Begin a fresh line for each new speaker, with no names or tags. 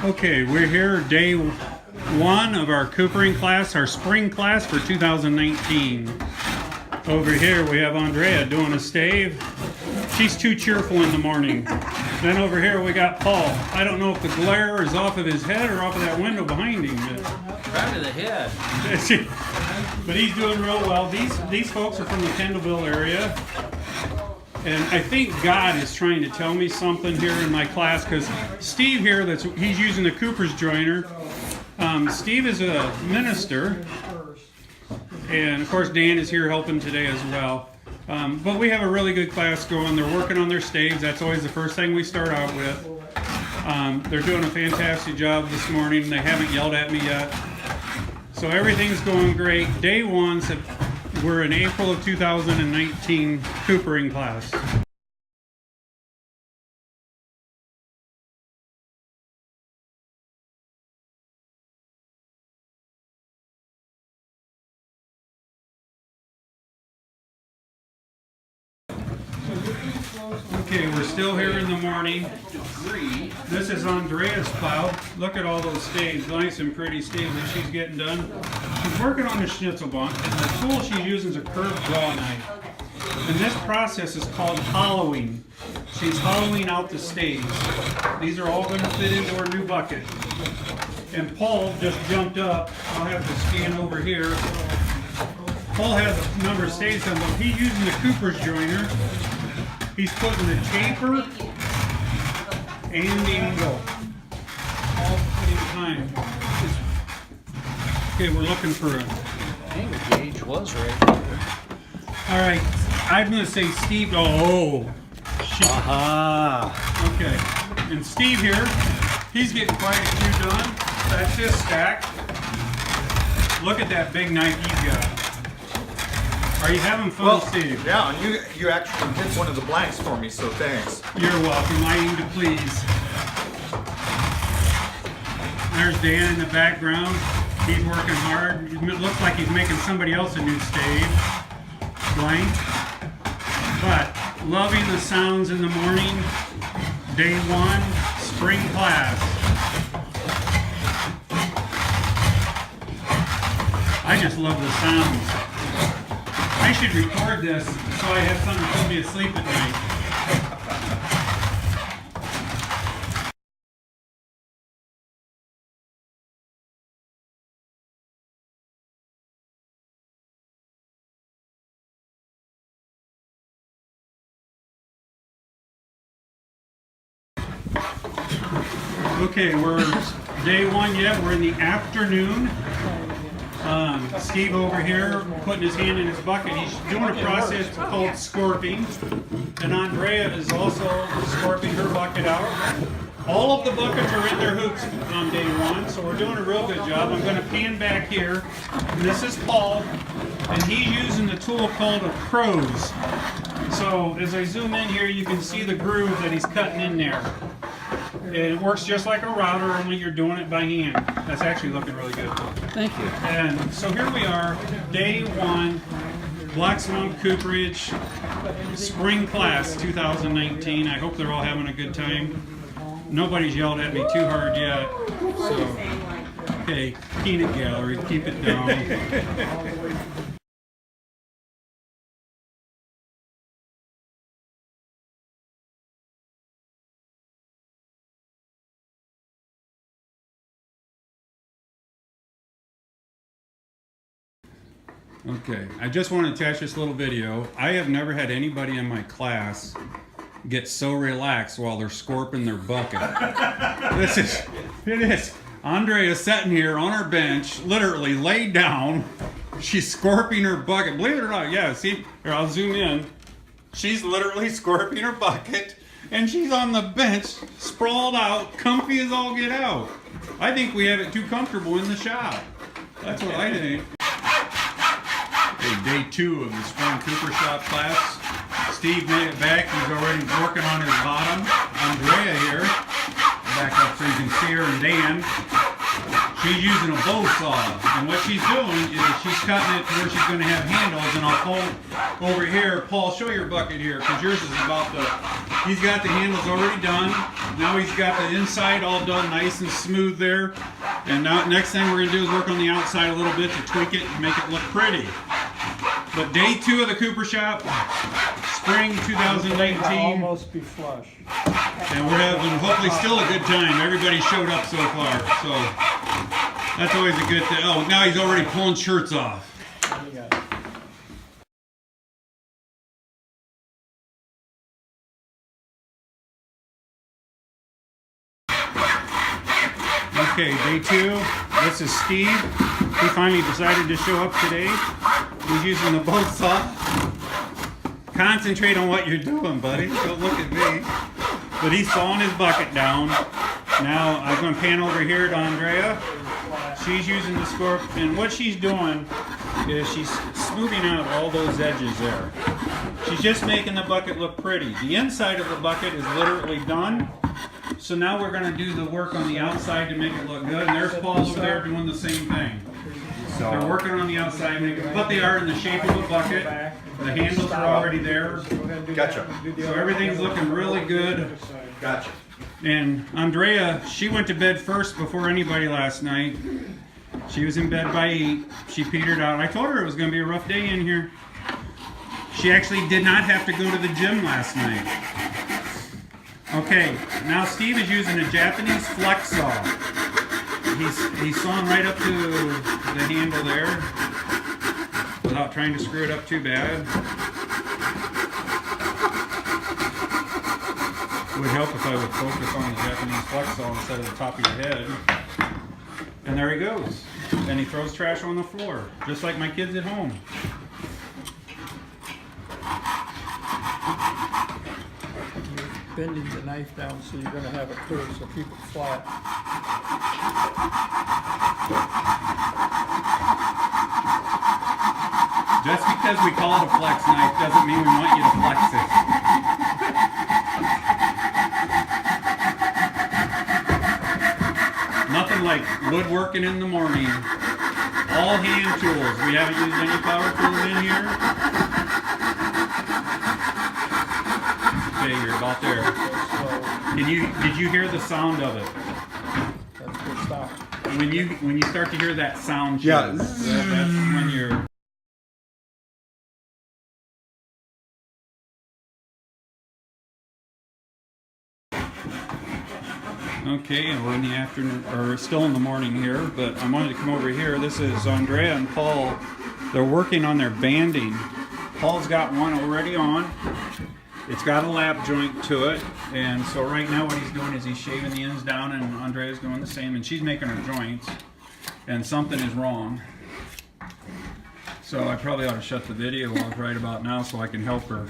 Okay, we're here day one of our coopering class, our spring class for 2019. Over here we have Andrea doing a stave. She's too cheerful in the morning. Then over here we got Paul. I don't know if the glare is off of his head or off of that window behind him.
Right to the head.
But he's doing real well. These folks are from the Kendallville area. And I think God is trying to tell me something here in my class, because Steve here, he's using the Cooper's joiner. Steve is a minister, and of course Dan is here helping today as well. But we have a really good class going. They're working on their staves. That's always the first thing we start out with. They're doing a fantastic job this morning. They haven't yelled at me yet. So everything's going great. Day one, we're in April of 2019 coopering class. Okay, we're still here in the morning. This is Andrea's plow. Look at all those staves, nice and pretty staves that she's getting done. She's working on the schnitzel bunk, and the tool she's using is a curved draw knife. And this process is called hollowing. She's hollowing out the staves. These are all going to fit into her new bucket. And Paul just jumped up. I'll have to scan over here. Paul has a number of staves on them. He's using the Cooper's joiner. He's putting the taper and the angle all at the same time. Okay, we're looking for a
Angle gauge was right.
All right, I'm going to say Steve. Oh, shit.
Aha.
Okay, and Steve here, he's getting quite a few done. That's his stack. Look at that big knife he's got. Are you having fun, Steve?
Yeah, and you actually did one of the blanks for me, so thanks.
You're welcome. I aim to please. There's Dan in the background. He's working hard. It looks like he's making somebody else a new stave. Blank. But loving the sounds in the morning. Day one, spring class. I just love the sounds. I should record this so I have something to put me asleep at night. Okay, we're day one yet. We're in the afternoon. Steve over here putting his hand in his bucket. He's doing a process called scorping. And Andrea is also scorping her bucket out. All of the buckets are in their hoops on day one, so we're doing a real good job. I'm going to pan back here. And this is Paul, and he's using the tool called a crow's. So as I zoom in here, you can see the groove that he's cutting in there. And it works just like a router, only you're doing it by hand. That's actually looking really good.
Thank you.
And so here we are, day one, Black Swamp Cooperage, spring class 2019. I hope they're all having a good time. Nobody's yelled at me too hard yet. So, okay, peanut gallery, keep it down. Okay, I just want to attach this little video. I have never had anybody in my class get so relaxed while they're scorping their bucket. It is. Andrea is sitting here on her bench, literally laid down. She's scorping her bucket. Believe it or not, yeah, see, here, I'll zoom in. She's literally scorping her bucket, and she's on the bench, sprawled out, comfy as all get out. I think we have it too comfortable in the shop. That's what I think. Day two of the Spring Cooper Shop class. Steve made it back. He's already working on his bottom. Andrea here, back up so you can see her, and Dan. she's using a bow saw, and what she's doing is she's cutting it to where she's going to have handles. And I'll pull over here. Paul, show your bucket here, because yours is about the. He's got the handles already done. Now he's got the inside all done, nice and smooth there. And now next thing we're going to do is work on the outside a little bit to tweak it and make it look pretty. But day 2 of the Cooper Shop, spring 2019.
Almost be flush.
And we're having hopefully still a good time. Everybody showed up so far, so that's always a good thing. Oh, now he's already pulling shirts off. Okay, day 2. This is Steve. He finally decided to show up today. He's using the bow saw. Concentrate on what you're doing, buddy. Don't look at me. But he's sawing his bucket down. Now I'm going to pan over here to Andrea. She's using the scorpion, and what she's doing is she's smoothing out all those edges there. She's just making the bucket look pretty. The inside of the bucket is literally done. So now we're going to do the work on the outside to make it look good. And there's Paul over there doing the same thing. So they're working on the outside, but they are in the shape of a bucket. The handles are already there.
Gotcha.
So everything's looking really good.
Gotcha.
And Andrea, she went to bed first before anybody last night. She was in bed by 8. She petered out. I told her it was going to be a rough day in here. She actually did not have to go to the gym last night. Okay, now Steve is using a Japanese flex saw. He's sawing right up to the handle there without trying to screw it up too bad. It would help if I would focus on the Japanese flex saw instead of the top of your head. And there he goes. And he throws trash on the floor, just like my kids at home.
Bending the knife down so you're going to have it curved so keep it flat.
Just because we call it a flex knife doesn't mean we want you to flex it. Nothing like woodworking in the morning. All hand tools. We haven't used any power tools in here. Okay, you're about there. Did you hear the sound of it?
That's good stuff.
When you start to hear that sound,
Yeah.
that's when you're. Okay, and we're in the afternoon, or still in the morning here, but I wanted to come over here. This is Andrea and Paul. They're working on their banding. Paul's got one already on. It's got a lap joint to it, and so right now what he's doing is he's shaving the ends down, and Andrea's doing the same, and she's making her joints, and something is wrong. So I probably ought to shut the video off right about now so I can help her.